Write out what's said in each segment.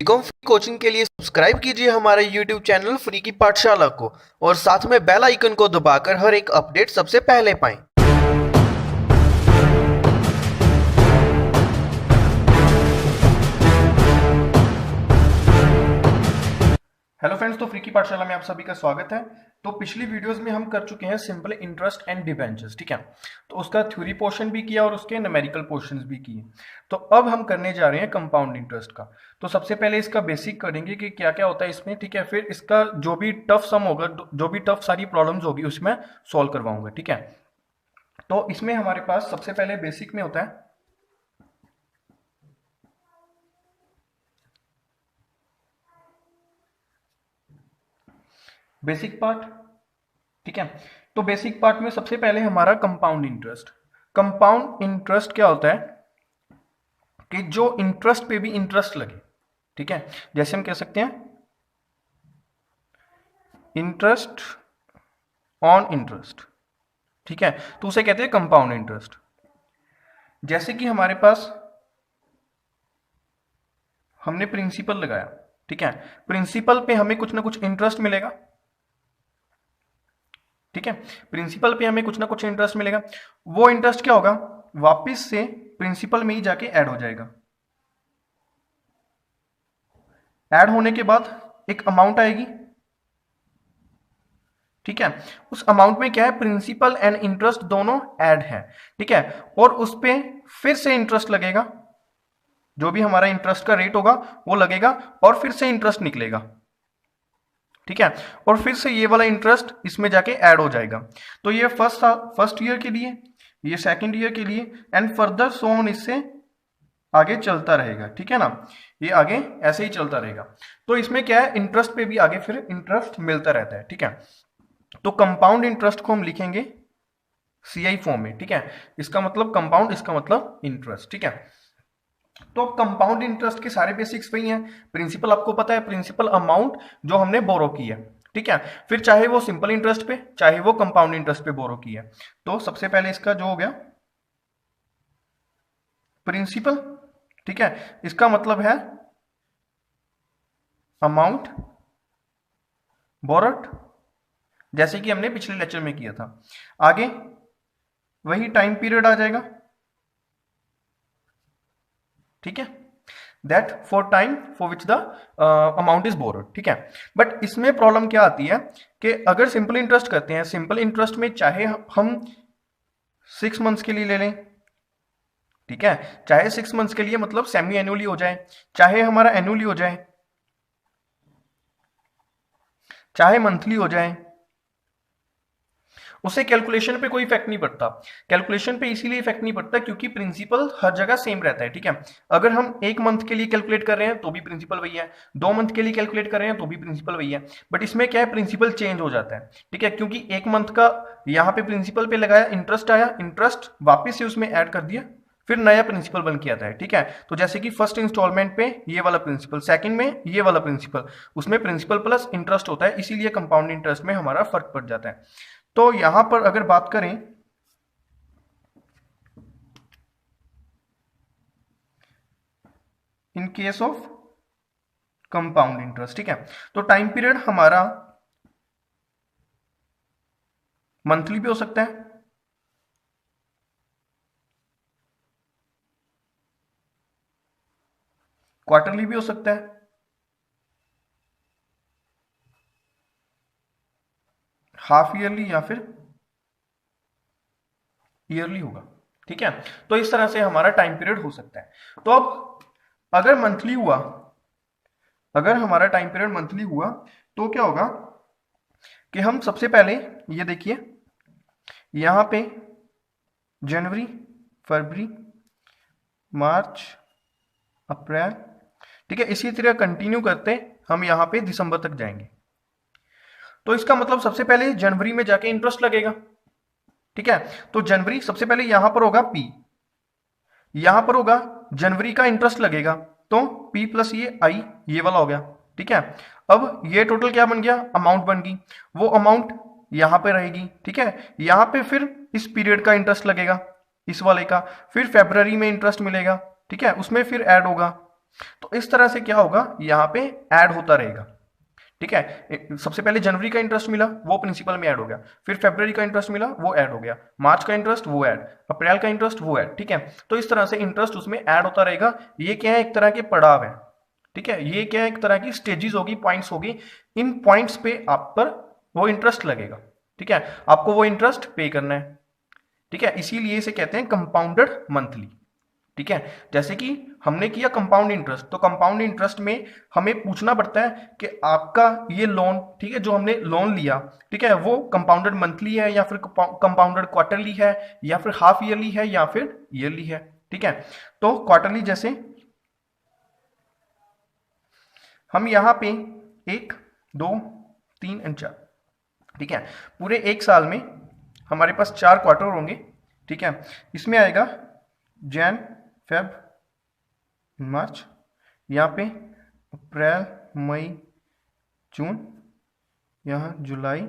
BCom free coaching के लिए subscribe कीजिए हमारे YouTube चैनल फ्री की पाठशाला को और साथ में बेल आइकन को दबाकर हर एक अपडेट सबसे पहले पाएं। हेलो फ्रेंड्स, तो फ्री की पाठशाला में आप सभी का स्वागत है। तो पिछली वीडियोस में हम कर चुके हैं सिंपल इंटरेस्ट एंड डिबेंचर्स, ठीक है। तो उसका थ्योरी पोर्शन भी किया और उसके न्यूमेरिकल पोर्शंस भी किए। तो अब हम करने जा रहे हैं कंपाउंड इंटरेस्ट का। तो सबसे पहले इसका बेसिक करेंगे कि क्या क्या होता है इसमें, ठीक है। फिर इसका जो भी टफ सम होगा, जो भी टफ सारी प्रॉब्लम्स होगी उसमें सॉल्व करवाऊंगा, ठीक है। तो इसमें हमारे पास सबसे पहले बेसिक में होता है बेसिक पार्ट, ठीक है। तो बेसिक पार्ट में सबसे पहले हमारा कंपाउंड इंटरेस्ट। कंपाउंड इंटरेस्ट क्या होता है कि जो इंटरेस्ट पे भी इंटरेस्ट लगे, ठीक है। जैसे हम कह सकते हैं इंटरेस्ट ऑन इंटरेस्ट, ठीक है। तो उसे कहते हैं कंपाउंड इंटरेस्ट। जैसे कि हमारे पास हमने प्रिंसिपल लगाया, ठीक है। प्रिंसिपल पे हमें कुछ ना कुछ इंटरेस्ट मिलेगा, ठीक है। प्रिंसिपल पे हमें कुछ ना कुछ इंटरेस्ट मिलेगा। वो इंटरेस्ट क्या होगा, वापस से प्रिंसिपल में ही जाके ऐड हो जाएगा। ऐड होने के बाद एक अमाउंट आएगी, ठीक है। उस अमाउंट में क्या है, प्रिंसिपल एंड इंटरेस्ट दोनों ऐड है, ठीक है। और उस पे फिर से इंटरेस्ट लगेगा, जो भी हमारा इंटरेस्ट का रेट होगा वो लगेगा और फिर से इंटरेस्ट निकलेगा, ठीक है। और फिर से ये वाला इंटरेस्ट इसमें जाके ऐड हो जाएगा। तो ये फर्स्ट ईयर के लिए, ये सेकंड ईयर के लिए एंड फर्दर सो ऑन, इससे आगे चलता रहेगा, ठीक है ना। ये आगे ऐसे ही चलता रहेगा। तो इसमें क्या है, इंटरेस्ट पे भी आगे फिर इंटरेस्ट मिलता रहता है, ठीक है। तो कंपाउंड इंटरेस्ट को हम लिखेंगे CI फॉर्म में, ठीक है। इसका मतलब कंपाउंड, इसका मतलब इंटरेस्ट, ठीक है। तो कंपाउंड इंटरेस्ट के सारे बेसिक्स वही हैं। प्रिंसिपल आपको पता है, प्रिंसिपल अमाउंट जो हमने बोरो की है, ठीक है। फिर चाहे वो सिंपल इंटरेस्ट पे, चाहे वो कंपाउंड इंटरेस्ट पे बोरो की है। तो सबसे पहले इसका जो हो गया प्रिंसिपल, ठीक है। इसका मतलब है अमाउंट बोरोड, जैसे कि हमने पिछले लेक्चर में किया था। आगे वही टाइम पीरियड आ जाएगा, ठीक है। That for time for which the amount is borrowed, ठीक है। बट इसमें प्रॉब्लम क्या आती है कि अगर सिंपल इंटरेस्ट करते हैं, सिंपल इंटरेस्ट में चाहे हम 6 मंथ्स के लिए ले लें, ठीक है। चाहे 6 मंथ्स के लिए मतलब सेमी एनुअली हो जाए, चाहे हमारा एनुअली हो जाए, चाहे मंथली हो जाए, उससे कैलकुलेशन पे कोई इफेक्ट नहीं पड़ता। कैलकुलेशन पे इसीलिए इफेक्ट नहीं पड़ता क्योंकि प्रिंसिपल हर जगह सेम रहता है, ठीक है। अगर हम 1 मंथ के लिए कैलकुलेट कर रहे हैं तो भी प्रिंसिपल वही है, 2 मंथ के लिए कैलकुलेट कर रहे हैं तो भी प्रिंसिपल वही है। बट इसमें क्या है, प्रिंसिपल चेंज हो जाता है, ठीक है। क्योंकि 1 मंथ का यहाँ पे प्रिंसिपल पे लगाया, इंटरेस्ट आया, इंटरेस्ट वापिस से उसमें ऐड कर दिया, फिर नया प्रिंसिपल बन के आता है, ठीक है। तो जैसे कि फर्स्ट इंस्टॉलमेंट पे ये वाला प्रिंसिपल, सेकंड में ये वाला प्रिंसिपल, उसमें प्रिंसिपल प्लस इंटरेस्ट होता है, इसीलिए कंपाउंड इंटरेस्ट में हमारा फर्क पड़ जाता है। तो यहां पर अगर बात करें in case of compound interest, ठीक है। तो टाइम पीरियड हमारा मंथली भी हो सकता है, क्वार्टरली भी हो सकता है, हाफ ईयरली या फिर ईयरली होगा, ठीक है। तो इस तरह से हमारा टाइम पीरियड हो सकता है। तो अब अगर मंथली हुआ, अगर हमारा टाइम पीरियड मंथली हुआ तो क्या होगा कि हम सबसे पहले ये देखिए, यहां पे जनवरी, फरवरी, मार्च, अप्रैल, ठीक है। इसी तरह कंटिन्यू करते हम यहां पे दिसंबर तक जाएंगे। तो इसका मतलब सबसे पहले जनवरी में जाके इंटरेस्ट लगेगा, ठीक है। तो जनवरी सबसे पहले यहां पर होगा P, यहां पर होगा जनवरी का इंटरेस्ट लगेगा, तो P प्लस ये I, ये वाला हो गया, ठीक है। अब ये टोटल क्या बन गया, अमाउंट बन गई। वो अमाउंट यहां पे रहेगी, ठीक है। यहां पे फिर इस पीरियड का इंटरेस्ट लगेगा, इस वाले का, फिर फेब्रुअरी में इंटरेस्ट मिलेगा, ठीक है। उसमें फिर ऐड होगा, तो इस तरह से क्या होगा, यहाँ पे ऐड होता रहेगा। ठीक है, सबसे पहले जनवरी का इंटरेस्ट मिला, वो प्रिंसिपल में ऐड हो गया, फिर फरवरी का इंटरेस्ट मिला, वो ऐड हो गया, मार्च का इंटरेस्ट वो ऐड, अप्रैल का इंटरेस्ट वो ऐड। ठीक है, तो इस तरह से इंटरेस्ट उसमें ऐड होता रहेगा। ये क्या है, एक तरह के पड़ाव है। ठीक है, ये क्या है, एक तरह की स्टेजेस होगी, पॉइंट्स होगी। इन पॉइंट्स पे आप पर वो इंटरेस्ट लगेगा। ठीक है, आपको वो इंटरेस्ट पे करना है। ठीक है, इसीलिए इसे कहते हैं कंपाउंडेड मंथली। ठीक है, जैसे कि हमने किया कंपाउंड इंटरेस्ट, तो कंपाउंड इंटरेस्ट में हमें पूछना पड़ता है कि आपका ये लोन, ठीक है, जो हमने लोन लिया, ठीक है, वो कंपाउंडेड मंथली है या फिर कंपाउंडेड क्वार्टरली है या फिर हाफ ईयरली है या फिर ईयरली है। ठीक है, तो क्वार्टरली जैसे हम यहां पे 1 2 3 और 4, ठीक है, पूरे एक साल में हमारे पास 4 क्वार्टर होंगे। ठीक है, इसमें आएगा जैन, फेब, मार्च, यहाँ पे अप्रैल, मई, जून, यहाँ जुलाई,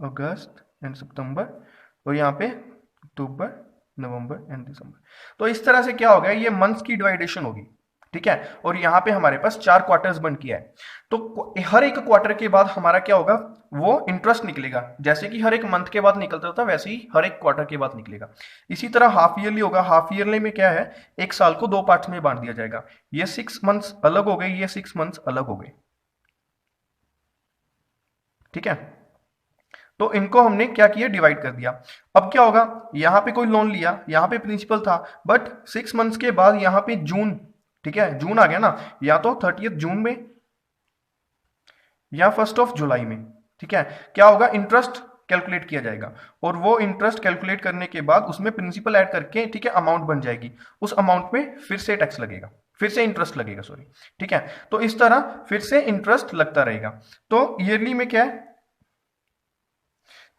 अगस्त एंड सितंबर, और यहाँ पे अक्टूबर, नवंबर एंड दिसंबर। तो इस तरह से क्या होगा, ये मंथ्स की डिवाइडेशन होगी। ठीक है, और यहाँ पे हमारे पास 4 क्वार्टर्स बन किया है। तो हर एक क्वार्टर के बाद हमारा क्या होगा, वो इंटरेस्ट निकलेगा। जैसे कि हर एक मंथ के बाद निकलता था, वैसे ही हर एक क्वार्टर के बाद निकलेगा। इसी तरह हाफ ईयरली होगा। हाफ ईयरली में क्या है, एक साल को 2 पार्ट्स में बांट दिया जाएगा। ये 6 मंथ्स अलग हो गए, ये 6 मंथ्स अलग हो गए। ठीक है, तो इनको हमने क्या किया, डिवाइड कर दिया। अब क्या होगा, यहां पे कोई लोन लिया, यहां पे प्रिंसिपल था, बट 6 मंथ्स के बाद यहां पे जून, ठीक है, जून आ गया ना, या तो 30 जून में या 1 जुलाई में। ठीक है, क्या होगा, इंटरेस्ट कैलकुलेट किया जाएगा, और वो इंटरेस्ट कैलकुलेट करने के बाद उसमें प्रिंसिपल ऐड करके, ठीक है, अमाउंट बन जाएगी। उस अमाउंट में फिर से टैक्स लगेगा, फिर से इंटरेस्ट लगेगा, सॉरी। ठीक है, तो इस तरह फिर से इंटरेस्ट लगता रहेगा। तो ईयरली में क्या है,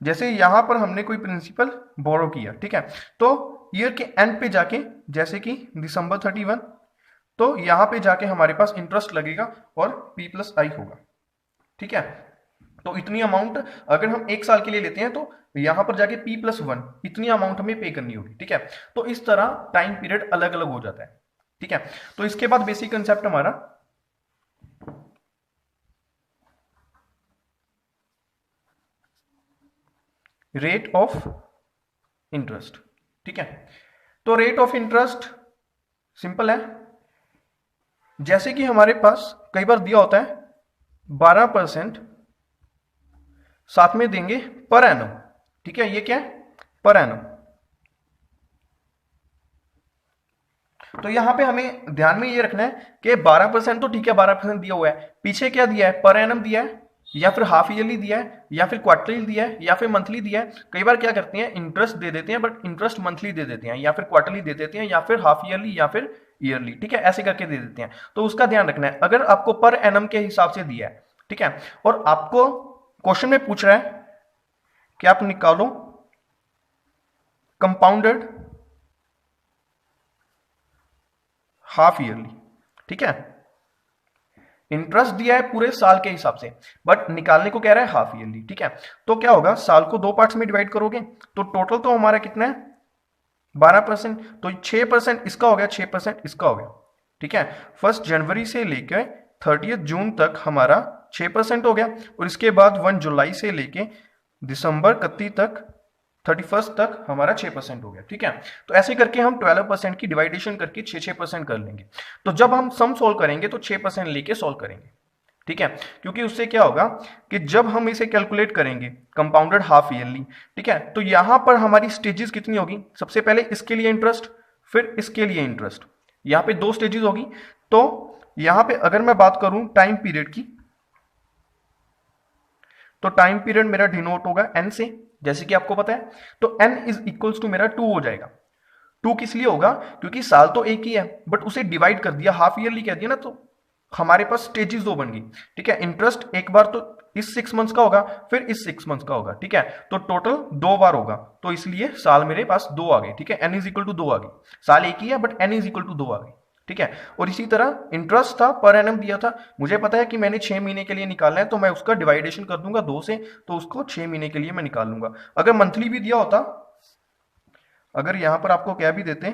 जैसे यहां पर हमने कोई प्रिंसिपल बोरो किया, ठीक है, तो ईयर के एंड पे जाके, जैसे कि दिसंबर 31, तो यहां पे जाके हमारे पास इंटरेस्ट लगेगा और P+I होगा। ठीक है, तो इतनी अमाउंट अगर हम एक साल के लिए लेते हैं तो यहां पर जाके P+1 इतनी अमाउंट हमें पे करनी होगी। ठीक है, तो इस तरह टाइम पीरियड अलग अलग हो जाता है। ठीक है, तो इसके बाद बेसिक कंसेप्ट हमारा रेट ऑफ इंटरेस्ट। ठीक है, तो रेट ऑफ इंटरेस्ट सिंपल है। जैसे कि हमारे पास कई बार दिया होता है 12% साथ में देंगे पर एनम। ठीक है, ये क्या है, पर एनम। तो यहां पे हमें ध्यान में ये रखना है कि 12% तो ठीक है, 12% दिया हुआ है, पीछे क्या दिया है, पर एनम दिया है, या फिर हाफ ईयरली दिया है, या फिर क्वार्टरली दिया है, या फिर मंथली दिया है। कई बार क्या करते हैं, इंटरेस्ट दे देते हैं, बट इंटरेस्ट मंथली दे देते हैं, या फिर क्वार्टरली दे देते हैं, या फिर हाफ ईयरली, या फिर ईयरली। ठीक है, ऐसे करके दे देते हैं। तो उसका ध्यान रखना है। अगर आपको पर एनम के हिसाब से दिया है, ठीक है, और आपको क्वेश्चन में पूछ रहा है कि आप निकालो कंपाउंडेड हाफ ईयरली। ठीक है, इंटरेस्ट दिया है पूरे साल के हिसाब से, बट निकालने को कह रहा है हाफ ईयरली। ठीक है, तो क्या होगा, साल को 2 पार्ट्स में डिवाइड करोगे तो टोटल तो हमारा कितना है, 12%। तो 6% इसका हो गया, 6% इसका हो गया। ठीक है, 1 जनवरी से लेकर 30 जून तक हमारा 6% हो गया, और इसके बाद 1 जुलाई से लेके दिसंबर 31 तक, 31 तक हमारा 6% हो गया। ठीक है, तो ऐसे करके हम 12% की डिवाइडेशन करके 6% कर लेंगे। तो जब हम सम सोल्व करेंगे तो 6% लेके सोल्व करेंगे। ठीक है, क्योंकि उससे क्या होगा कि जब हम इसे कैलकुलेट करेंगे कंपाउंडेड हाफ ईयरली, ठीक है, तो यहां पर हमारी स्टेजेस कितनी होगी, सबसे पहले इसके लिए इंटरेस्ट, फिर इसके लिए इंटरेस्ट, यहां पे 2 स्टेजेस होगी। तो यहां पे अगर मैं बात करूं टाइम पीरियड की, तो टाइम पीरियड मेरा डिनोट होगा n से, जैसे कि आपको पता है। तो n इज इक्वल्स टू मेरा 2 हो जाएगा। 2 किस लिए होगा, क्योंकि साल तो एक ही है, बट उसे डिवाइड कर दिया, हाफ ईयरली कह दिया ना, तो हमारे पास स्टेजेस 2 बन गई। ठीक है, इंटरेस्ट एक बार तो इस 6 मंथ्स का होगा, फिर इस 6 मंथ्स का होगा। ठीक है, तो टोटल 2 बार होगा, तो इसलिए साल मेरे पास 2 आ गए। ठीक है, n इज इक्वल टू 2 आ गई। साल एक ही है, but n is equal to 2 आ गई। ठीक है, और इसी तरह इंटरेस्ट था, पर एनम दिया था, मुझे पता है कि मैंने 6 महीने के लिए निकालना है, तो मैं उसका डिवाइडेशन कर दूंगा 2 से, तो उसको 6 महीने के लिए मैं निकाल लूंगा। अगर मंथली भी दिया होता, अगर यहां पर आपको क्या भी देते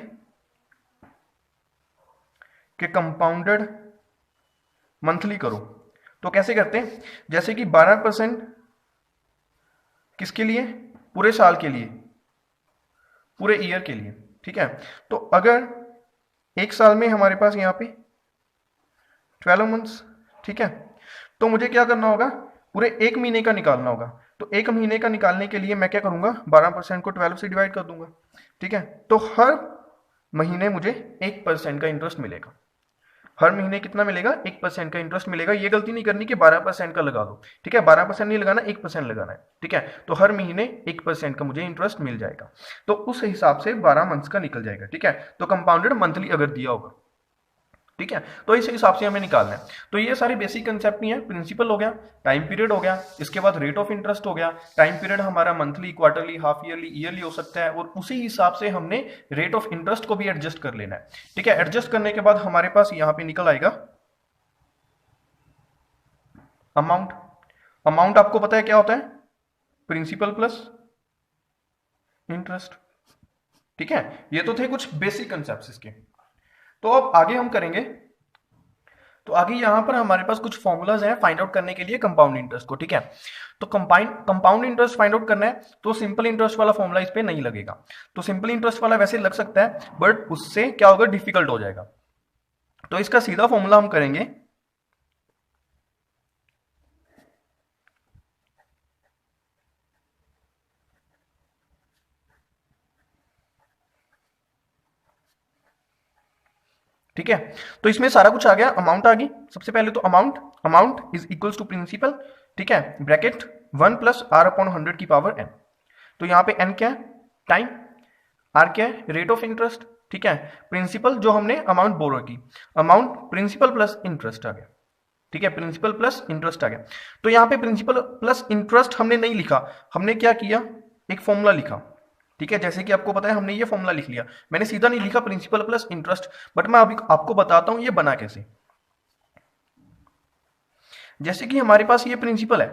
कि कंपाउंडेड मंथली करो। तो कैसे करते हैं, जैसे कि 12% किसके लिए, पूरे साल के लिए, पूरे ईयर के लिए, ठीक है। तो अगर एक साल में हमारे पास यहाँ पे 12 मंथ्स, ठीक है, तो मुझे क्या करना होगा, पूरे एक महीने का निकालना होगा। तो एक महीने का निकालने के लिए मैं क्या करूंगा, 12% को 12 से डिवाइड कर दूंगा, ठीक है। तो हर महीने मुझे 1% का इंटरेस्ट मिलेगा। हर महीने कितना मिलेगा, 1% का इंटरेस्ट मिलेगा। ये गलती नहीं करनी कि 12% का लगा दो, ठीक है, 12% नहीं लगाना, 1% लगाना है, ठीक है। तो हर महीने 1% का मुझे इंटरेस्ट मिल जाएगा। तो उस हिसाब से 12 मंथ्स का निकल जाएगा, ठीक है। तो कंपाउंडेड मंथली अगर दिया होगा, ठीक है, तो इस हिसाब से हमें निकालना है। तो ये सारे बेसिक कंसेप्ट नहीं है, प्रिंसिपल हो गया, टाइम पीरियड हो गया, इसके बाद रेट ऑफ इंटरेस्ट हो गया। टाइम पीरियड हमारा monthly, quarterly, half yearly, yearly हो सकता है, और उसी हिसाब से हमने रेट ऑफ इंटरेस्ट को भी एडजस्ट कर लेना है, ठीक है। एडजस्ट करने के बाद हमारे पास यहां पे निकल आएगा अमाउंट। अमाउंट आपको पता है क्या होता है, प्रिंसिपल प्लस इंटरेस्ट, ठीक है। ये तो थे कुछ बेसिक कंसेप्ट इसके। तो अब आगे हम करेंगे, तो आगे यहां पर हमारे पास कुछ फॉर्मूलाज हैं फाइंड आउट करने के लिए कंपाउंड इंटरेस्ट को, ठीक है। तो कंपाउंड इंटरेस्ट फाइंड आउट करना है, तो सिंपल इंटरेस्ट वाला फॉर्मूला इस पे नहीं लगेगा। तो सिंपल इंटरेस्ट वाला वैसे लग सकता है, बट उससे क्या होगा, डिफिकल्ट हो जाएगा। तो इसका सीधा फॉर्मूला हम करेंगे ठीक है। तो इसमें सारा कुछ आ गया, अमाउंट आ गई। सबसे पहले तो amount is equals to principal, ठीक है, ब्रैकेट 1 प्लस आर अपॉन 100 की पावर n। तो यहाँ पे n क्या है, टाइम, आर क्या है, रेट ऑफ इंटरेस्ट, ठीक है। प्रिंसिपल जो हमने अमाउंट बोरो की, अमाउंट प्रिंसिपल प्लस इंटरेस्ट आ गया, ठीक है, प्रिंसिपल प्लस इंटरेस्ट आ गया। तो यहाँ पे प्रिंसिपल प्लस इंटरेस्ट हमने नहीं लिखा, हमने क्या किया, एक फॉर्मूला लिखा, ठीक है। जैसे कि आपको पता है हमने ये फॉर्मूला लिख लिया, मैंने सीधा नहीं लिखा प्रिंसिपल प्लस इंटरेस्ट, बट मैं अभी आपको बताता हूं ये बना कैसे। जैसे कि हमारे पास ये प्रिंसिपल है,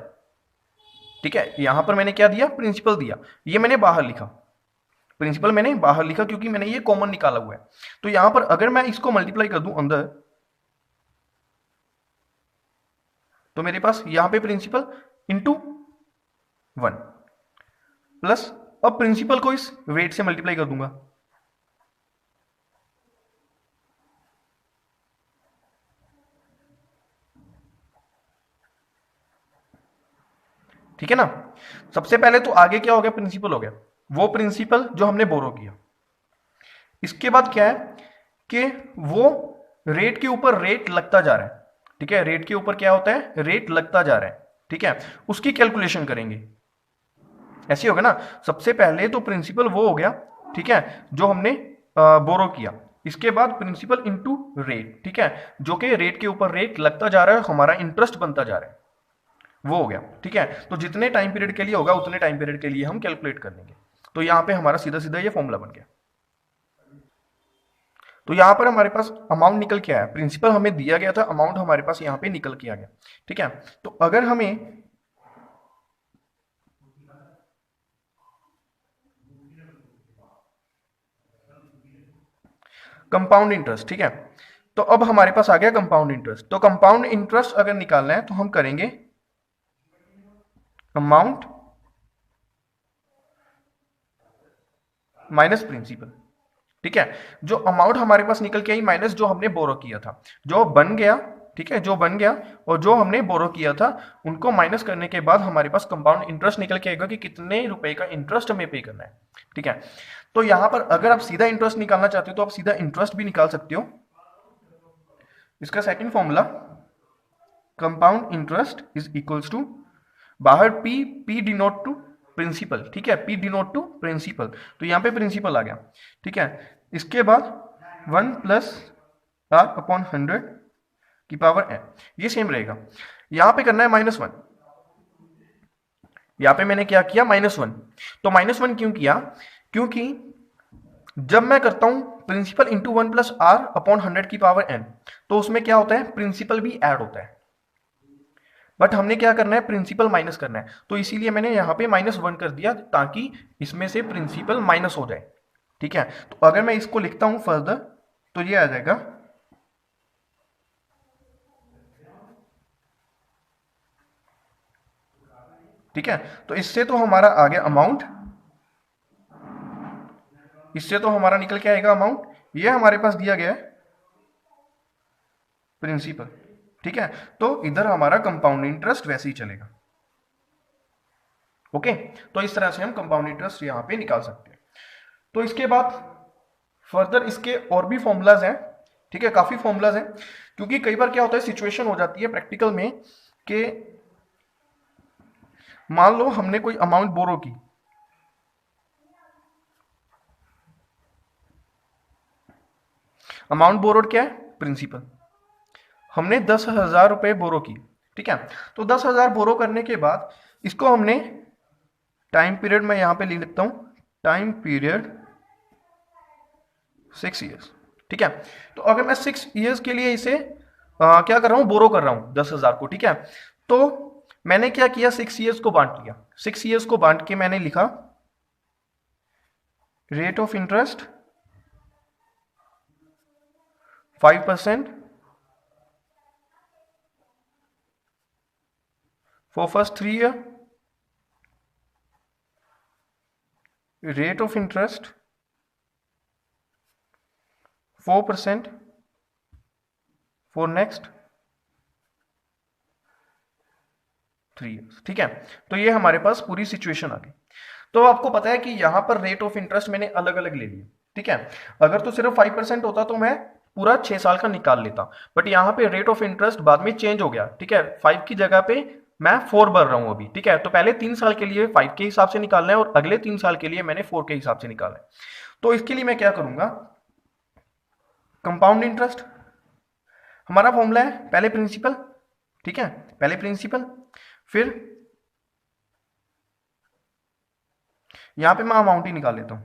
ठीक है, यहां पर मैंने क्या दिया, प्रिंसिपल दिया, ये मैंने बाहर लिखा, प्रिंसिपल मैंने बाहर लिखा क्योंकि मैंने ये कॉमन निकाला हुआ है। तो यहां पर अगर मैं इसको मल्टीप्लाई कर दूं अंदर, तो मेरे पास यहां पे प्रिंसिपल इंटू 1 प्लस, अब प्रिंसिपल को इस रेट से मल्टीप्लाई कर दूंगा, ठीक है ना। सबसे पहले तो आगे क्या हो गया, प्रिंसिपल हो गया, वो प्रिंसिपल जो हमने बोरो किया। इसके बाद क्या है कि वो रेट के ऊपर रेट लगता जा रहा है, ठीक है, रेट के ऊपर क्या होता है, रेट लगता जा रहा है, ठीक है, उसकी कैलकुलेशन करेंगे। ऐसे होगा ना, सबसे पहले तो प्रिंसिपल वो हो गया, ठीक है, जो हमने बोरो किया। इसके बाद प्रिंसिपल इनटू रेट, ठीक है, जो कि रेट के ऊपर रेट लगता जा रहा है, हमारा इंटरेस्ट बनता जा रहा है, वो हो गया, ठीक है। तो जितने टाइम पीरियड के लिए होगा उतने टाइम पीरियड के लिए हम कैलकुलेट कर लेंगे। तो यहां पे हमारा सीधा सीधा ये फॉर्मूला बन गया। तो यहां पर हमारे पास अमाउंट निकल के आया, प्रिंसिपल हमें दिया गया था, अमाउंट हमारे पास यहां पे निकल के आ गया, ठीक है। तो अगर हमें कंपाउंड इंटरेस्ट, ठीक है, तो अब हमारे पास आ गया कंपाउंड इंटरेस्ट। तो कंपाउंड इंटरेस्ट अगर निकालना है तो हम करेंगे अमाउंट माइनस प्रिंसिपल, ठीक है। जो अमाउंट हमारे पास निकल के आई माइनस जो हमने बोरो किया था, जो बन गया, ठीक है, जो बन गया और जो हमने बोरो किया था उनको माइनस करने के बाद हमारे पास कंपाउंड इंटरेस्ट निकल के आएगा कि कितने रुपए का इंटरेस्ट हमें पे करना है, ठीक है। तो यहां पर अगर आप सीधा इंटरेस्ट निकालना चाहते हो तो आप सीधा इंटरेस्ट भी निकाल सकते हो। इसका second formula, compound interest is equals to, बाहर पी डिनोट टू प्रिंसिपल, ठीक है, पी डिनोट टू प्रिंसिपल, तो यहां पे प्रिंसिपल आ गया, ठीक है। इसके बाद 1 प्लस आर अपॉन 100 की पावर n, ये सेम रहेगा। यहां पे करना है -1, यहां पे मैंने क्या किया, -1। तो -1 क्यों किया, क्योंकि जब मैं करता हूं principal into 1 plus R upon 100 की पावर n, तो उसमें क्या होता है, प्रिंसिपल भी ऐड होता है, बट हमने क्या करना है, प्रिंसिपल माइनस करना है। तो इसीलिए मैंने यहां पे -1 कर दिया ताकि इसमें से प्रिंसिपल माइनस हो जाए, ठीक है। तो अगर मैं इसको लिखता हूं फर्दर तो ये आ जाएगा ठीक है, तो इससे तो हमारा आ गया अमाउंट, इससे तो हमारा निकल के आएगा अमाउंट, ये हमारे पास दिया गया है प्रिंसिपल। ठीक है, तो इधर हमारा कंपाउंड इंटरेस्ट वैसे ही चलेगा। ओके, तो इस तरह से हम कंपाउंड इंटरेस्ट यहां पे निकाल सकते हैं। तो इसके बाद फर्दर इसके और भी फॉर्मूलाज हैं। ठीक है, काफी फॉर्मूलाज हैं, क्योंकि कई बार क्या होता है, सिचुएशन हो जाती है प्रैक्टिकल में कि मान लो हमने कोई अमाउंट बोरो की, अमाउंट बोरोड क्या है, प्रिंसिपल। हमने 10,000 रुपए बोरो की। ठीक है, तो 10,000 बोरो करने के बाद इसको हमने टाइम पीरियड में यहां पे लिख लेता हूं, टाइम पीरियड 6 ईयर्स। ठीक है, तो अगर मैं 6 ईयर्स के लिए इसे क्या कर रहा हूं, बोरो कर रहा हूं 10,000 को। ठीक है, तो मैंने क्या किया, 6 ईयर्स को बांट लिया। 6 ईयर्स को बांट के मैंने लिखा rate of interest 5% for first 3 year, rate of interest 4% for next 3 years। ठीक है, तो ये हमारे पास पूरी सिचुएशन आ गई। तो आपको पता है कि यहां पर रेट ऑफ इंटरेस्ट मैंने अलग अलग ले लिया। ठीक है, अगर तो सिर्फ 5% होता तो मैं पूरा 6 साल का निकाल लेता, बट यहां पे रेट ऑफ इंटरेस्ट बाद में चेंज हो गया। ठीक है, 5 की जगह पे मैं 4 भर रहा हूं अभी। ठीक है, तो पहले 3 साल के लिए 5 के हिसाब से निकालना है और अगले 3 साल के लिए मैंने 4 के हिसाब से निकालना है। तो इसके लिए मैं क्या करूंगा, कंपाउंड इंटरेस्ट हमारा फॉर्मूला है पहले प्रिंसिपल। ठीक है, पहले प्रिंसिपल, फिर यहां पे मैं अमाउंट ही निकाल लेता हूं,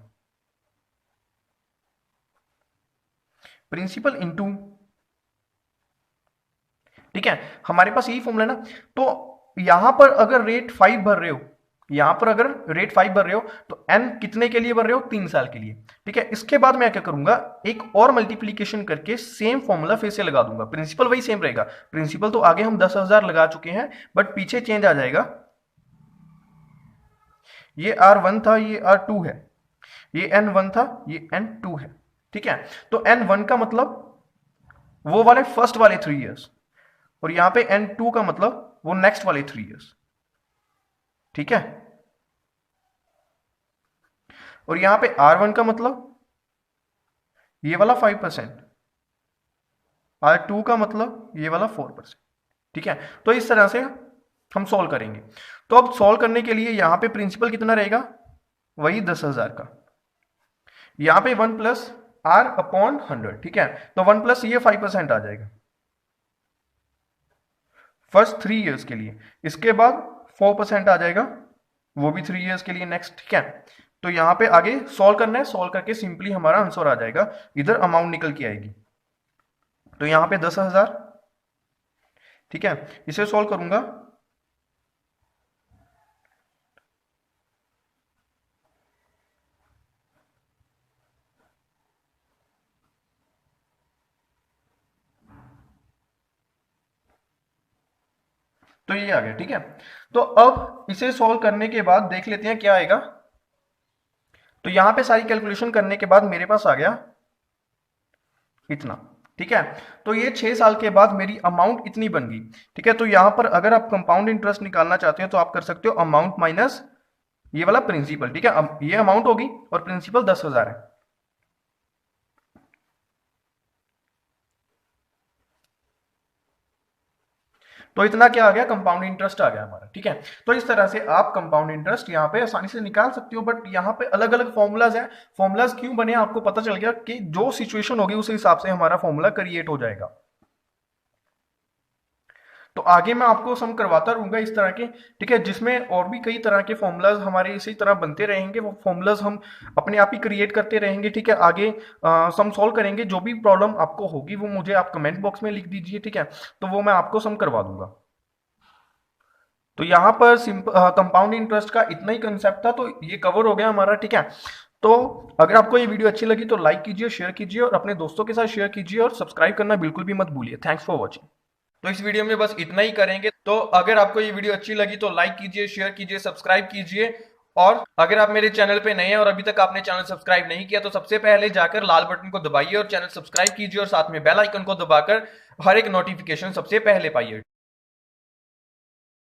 प्रिंसिपल इनटू। ठीक है, हमारे पास यही फॉर्मूला है ना। तो यहां पर अगर रेट 5 भर रहे हो, यहां पर अगर रेट 5 भर रहे हो तो एन कितने के लिए भर रहे हो, 3 साल के लिए। ठीक है, इसके बाद मैं क्या करूंगा, एक और मल्टीप्लीकेशन करके सेम फॉर्मूला फिर से लगा दूंगा। प्रिंसिपल वही सेम रहेगा, प्रिंसिपल तो आगे हम 10,000 लगा चुके हैं, बट पीछे चेंज आ जाएगा। ये R1 था, ये R2 है, ये N1 था, ये N2 है। ठीक है, तो N1 का मतलब वो वाले फर्स्ट वाले 3 इयर्स, और यहां पे N2 का मतलब वो नेक्स्ट वाले 3 इयर्स। ठीक है, और यहां पे R1 का मतलब ये वाला 5%, R2 का मतलब ये वाला 4%। ठीक है, तो इस तरह से हम सॉल्व करेंगे। तो अब सॉल्व करने के लिए यहां पे प्रिंसिपल कितना रहेगा, वही 10,000 का, यहां पे 1 प्लस R अपॉन 100। ठीक है, तो 1 प्लस ये 5% आ जाएगा फर्स्ट 3 इयर्स के लिए, इसके बाद 4% आ जाएगा वो भी 3 इयर्स के लिए नेक्स्ट। ठीक है, तो यहां पे आगे सॉल्व करना है, सॉल्व करके सिंपली हमारा आंसर आ जाएगा, इधर अमाउंट निकल के आएगी। तो यहां पे 10,000। ठीक है, इसे सॉल्व करूंगा, तो ये आ गया। ठीक है, तो अब इसे सॉल्व करने के बाद देख लेते हैं क्या आएगा। तो यहां पे सारी कैलकुलेशन करने के बाद मेरे पास आ गया इतना। ठीक है, तो ये 6 साल के बाद मेरी अमाउंट इतनी बन गई। ठीक है, तो यहां पर अगर आप कंपाउंड इंटरेस्ट निकालना चाहते हो तो आप कर सकते हो अमाउंट माइनस ये वाला प्रिंसिपल। ठीक है, अब ये अमाउंट होगी और प्रिंसिपल 10,000 है। तो इतना क्या आ गया, कंपाउंड इंटरेस्ट आ गया हमारा। ठीक है, तो इस तरह से आप कंपाउंड इंटरेस्ट यहाँ पे आसानी से निकाल सकते हो, बट यहाँ पे अलग अलग फॉर्मूलाज है। फॉर्मूलाज क्यों बने आपको पता चल गया कि जो सिचुएशन होगी उस हिसाब से हमारा फॉर्मूला क्रिएट हो जाएगा। तो आगे मैं आपको सम करवाता रहूंगा इस तरह के। ठीक है, जिसमें और भी कई तरह के फॉर्मूलाज हमारे इसी तरह बनते रहेंगे, वो फॉर्मूलाज हम अपने आप ही क्रिएट करते रहेंगे। ठीक है, आगे सम सॉल्व करेंगे। जो भी प्रॉब्लम आपको होगी वो मुझे आप कमेंट बॉक्स में लिख दीजिए। ठीक है, तो वो मैं आपको सम करवा दूंगा। तो यहाँ पर कंपाउंड इंटरेस्ट का इतना ही कंसेप्ट था, तो ये कवर हो गया हमारा। ठीक है, तो अगर आपको ये वीडियो अच्छी लगी तो लाइक कीजिए, शेयर कीजिए और अपने दोस्तों के साथ शेयर कीजिए और सब्सक्राइब करना बिल्कुल भी मत भूलिए। Thanks for watching. तो इस वीडियो में बस इतना ही करेंगे। तो अगर आपको ये वीडियो अच्छी लगी तो लाइक कीजिए, शेयर कीजिए, सब्सक्राइब कीजिए। और अगर आप मेरे चैनल पे नए हैं और अभी तक आपने चैनल सब्सक्राइब नहीं किया तो सबसे पहले जाकर लाल बटन को दबाइए और चैनल सब्सक्राइब कीजिए और साथ में बेल आइकन को दबाकर हर एक नोटिफिकेशन सबसे पहले पाइए।